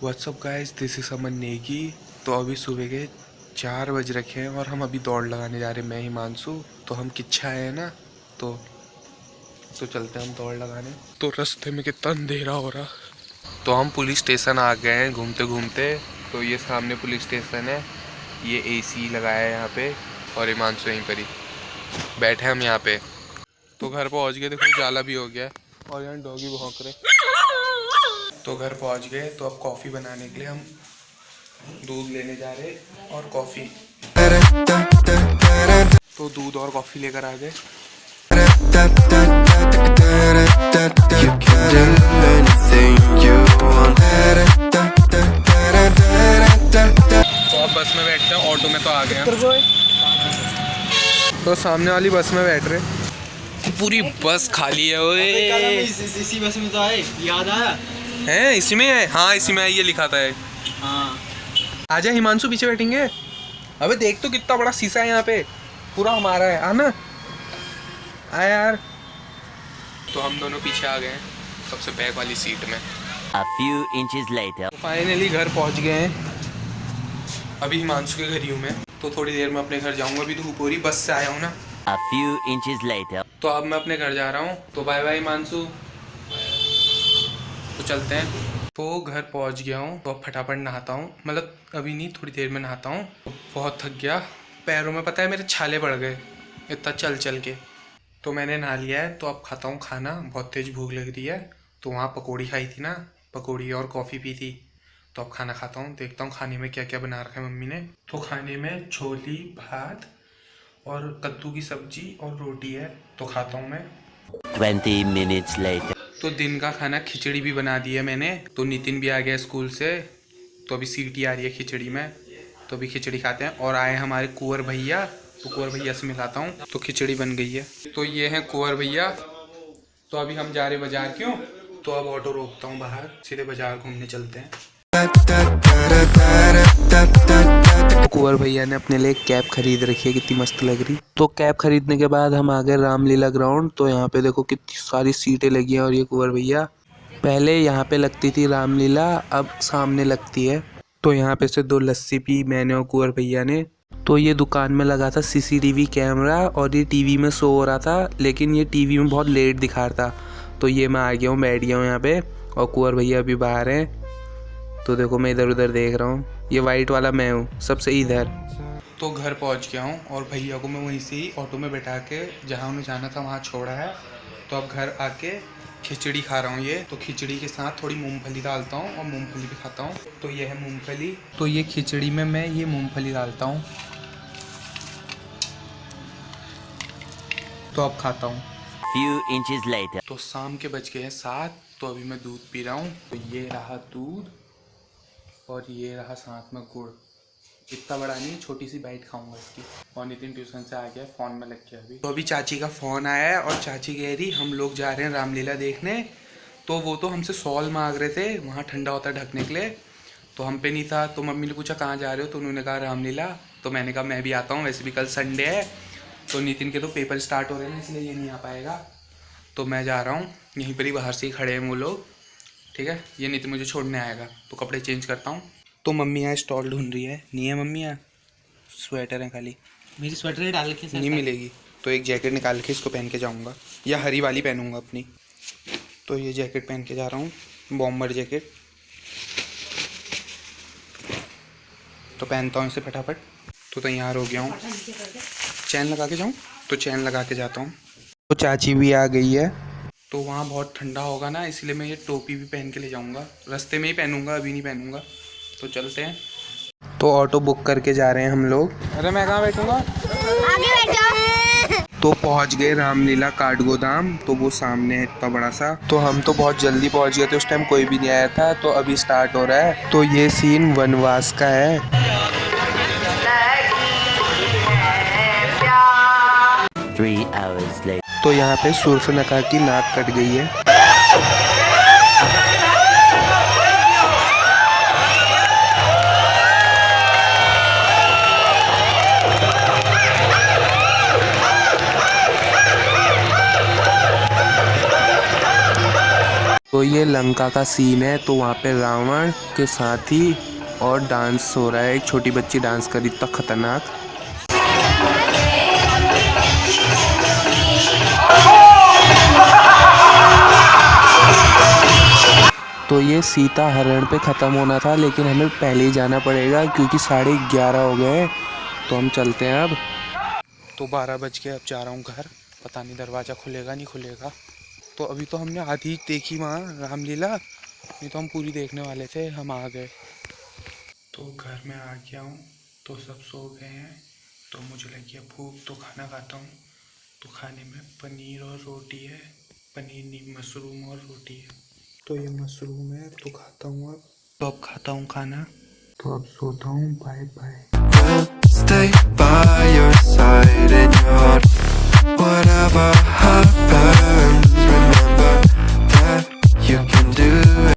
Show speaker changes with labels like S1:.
S1: WhatsApp guys, this is अमन नेगी। तो अभी सुबह के 4 बज रखे हैं और हम अभी दौड़ लगाने जा रहे हैं। मैं हिमांशु, तो हम किच्छा है ना, तो चलते हैं हम दौड़ लगाने। तो रास्ते में कितना अंधेरा हो रहा। तो हम पुलिस स्टेशन आ गए हैं घूमते घूमते। तो ये सामने पुलिस स्टेशन है, ये एसी लगाया है यहाँ पे और हिमांशु यहीं पर ही बैठे हम यहाँ पे। तो घर पहुँच गए, देखो जाला भी हो गया और यहाँ डॉगी भौंक रहे। तो घर पहुँच गए, तो अब कॉफ़ी बनाने के लिए हम दूध लेने जा रहे और कॉफ़ी। तो दूध और कॉफ़ी लेकर आ गए। तो अब बस में बैठते हैं, ऑटो में तो आ गए। तो सामने वाली बस में बैठ रहे, पूरी बस खाली है। ओए
S2: इसी बस में तो आए, याद आया
S1: है? इसी में है? हाँ इसी में है, ये लिखा था है।
S2: हाँ।
S1: आजा हिमांशु, पीछे बैठेंगे। अबे देख तो कितना बड़ा शीशा है यहाँ पे, पूरा हमारा है। आना आ यार। तो हम दोनों पीछे आ गए हैं सबसे बैक वाली सीट में।
S3: A few inches later.
S1: तो फाइनली घर पहुँच गए हैं। अभी हिमांशु के घर ही हूँ मैं, तो थोड़ी देर में अपने घर जाऊँगा। अभी धूप हो रही, बस से आया हूँ ना।
S3: A few inches later.
S1: तो अब मैं अपने घर जा रहा हूँ। तो बाय बाय हिमांशु, तो चलते हैं। तो घर पहुँच गया हूँ, तो अब फटाफट नहाता हूँ। मतलब अभी नहीं, थोड़ी देर में नहाता हूँ। बहुत थक गया, पैरों में पता है मेरे छाले पड़ गए इतना चल चल के। तो मैंने नहा लिया है, तो अब खाता हूँ खाना। बहुत तेज़ भूख लग रही है। तो वहाँ पकौड़ी खाई थी ना, पकौड़ी और कॉफ़ी पी थी। तो अब खाना खाता हूँ, देखता हूँ खाने में क्या क्या बना रखा है मम्मी ने। तो खाने में छोली, भात और कद्दू की सब्जी और रोटी है। तो खाता हूँ मैं।
S3: 20 minutes later.
S1: तो दिन का खाना खिचड़ी भी बना दी है मैंने। तो नितिन भी आ गया स्कूल से, तो अभी सीटी आ रही है खिचड़ी में। तो अभी खिचड़ी खाते हैं। और आए हमारे कुंवर भैया, तो कुंवर भैया से मिलाता हूँ। तो खिचड़ी बन गई है। तो ये हैं कुंवर भैया। तो अभी हम जा रहे बाजार। क्यों? तो अब ऑटो रोकता हूँ बाहर, सीधे बाजार घूमने चलते हैं। तो कुंवर भैया ने अपने लिए कैप खरीद रखी है, कितनी मस्त लग रही। तो कैप खरीदने के बाद हम आ गए रामलीला ग्राउंड। तो यहाँ पे देखो कितनी सारी सीटें लगी हैं। और ये कुंवर भैया, पहले यहाँ पे लगती थी रामलीला, अब सामने लगती है। तो यहाँ पे से 2 लस्सी पी मैंने और कुंवर भैया ने। तो ये दुकान में लगा था सीसीटीवी कैमरा और ये टीवी में शो हो रहा था, लेकिन ये टीवी में बहुत लेट दिखा रहा था। तो ये मैं आ गया हूँ, बैठ गया हूँ यहाँ पे। और कुंवर भैया अभी बाहर हैं। तो देखो मैं इधर उधर देख रहा हूँ, ये वाइट वाला मैं हूँ सबसे इधर। तो घर पहुँच गया हूँ और भैया को मैं वहीं से ही ऑटो में बैठा के जहाँ उन्हें जाना था वहाँ छोड़ा है। तो अब घर आके खिचड़ी खा रहा हूँ ये। तो खिचड़ी के साथ थोड़ी मूंगफली डालता हूँ और मूंगफली भी खाता हूँ। तो ये है मूंगफली। तो ये खिचड़ी में मैं ये मूंगफली डालता हूँ। तो अब खाता हूँ।
S3: Few inches later.
S1: तो शाम के बज गए हैं 7। तो अभी मैं दूध पी रहा हूँ। तो ये रहा दूध और ये रहा साथ में गुड़। इतना बड़ा नहीं, छोटी सी बाइट खाऊंगा इसकी। और नितिन ट्यूशन से आ गया, फ़ोन में लग गया अभी। तो अभी चाची का फ़ोन आया है और चाची कह रही हम लोग जा रहे हैं रामलीला देखने। तो वो तो हमसे शॉल मांग रहे थे, वहाँ ठंडा होता है ढकने के लिए। तो हम पे नहीं था। तो मम्मी ने पूछा कहाँ जा रहे हो, तो उन्होंने कहा रामलीला। तो मैंने कहा मैं भी आता हूँ, वैसे भी कल संडे है। तो नितिन के तो पेपर स्टार्ट हो रहे हैं, इसलिए ये नहीं आ पाएगा। तो मैं जा रहा हूँ, यहीं पर ही बाहर से ही खड़े हैं वो लोग। ठीक है, ये नितिन मुझे छोड़ने आएगा। तो कपड़े चेंज करता हूँ। तो मम्मी यहाँ स्टॉल ढूंढ रही है। नहीं है मम्मी यहाँ, स्वेटर है खाली।
S2: मेरी स्वेटर डाल के
S1: नहीं मिलेगी। तो एक जैकेट निकाल के इसको पहन के जाऊँगा, या हरी वाली पहनूंगा अपनी। तो ये जैकेट पहन के जा रहा हूँ, बॉम्बर जैकेट। तो पहनता हूँ इसे फटाफट। तो तैयार हो गया हूँ, चैन लगा के जाऊँ। तो चैन लगा के जाता हूँ। तो चाची भी आ गई है। तो वहाँ बहुत ठंडा होगा ना, इसलिए मैं ये टोपी भी पहन के ले जाऊँगा। रास्ते में ही पहनूंगा, अभी नहीं पहनूंगा। तो चलते हैं। तो ऑटो बुक करके जा रहे हैं हम लोग। अरे मैं कहाँ बैठूंगा?
S4: आगे बैठो।
S1: तो पहुँच गए रामलीला काठ गोदाम। तो वो सामने है इतना बड़ा सा। तो हम तो बहुत जल्दी पहुँच गए थे, उस टाइम कोई भी नहीं आया था। तो अभी स्टार्ट हो रहा है। तो ये सीन वनवास का है।
S3: 3 hours later.
S1: तो यहाँ पे सूर्पनखा की नाक कट गई है। तो तो ये लंका का सीन है। तो वहाँ पे रावण के साथ ही और डांस हो रहा है, एक छोटी बच्ची डांस कर रही, इतना खतरनाक। तो ये सीता हरण पे ख़त्म होना था, लेकिन हमें पहले ही जाना पड़ेगा क्योंकि 11:30 हो गए हैं। तो हम चलते हैं अब। तो 12 बज के अब जा रहा हूँ घर, पता नहीं दरवाज़ा खुलेगा नहीं खुलेगा। तो अभी तो हमने आधी देखी वहाँ रामलीला, नहीं तो हम पूरी देखने वाले थे, हम आ गए। तो घर में आ गया हूँ, तो सब सो गए हैं। तो मुझे लगी है भूख, तो खाना खाता हूँ। तो खाने में पनीर और रोटी है, पनीर नहीं मशरूम और रोटी है। तो ये मशरूम है, तो खाता हूँ अब। तो अब खाता हूँ खाना, तो अब सोता हूँ। Bye bye.
S5: Stay by your side in your heart. Whatever happens, remember that you can do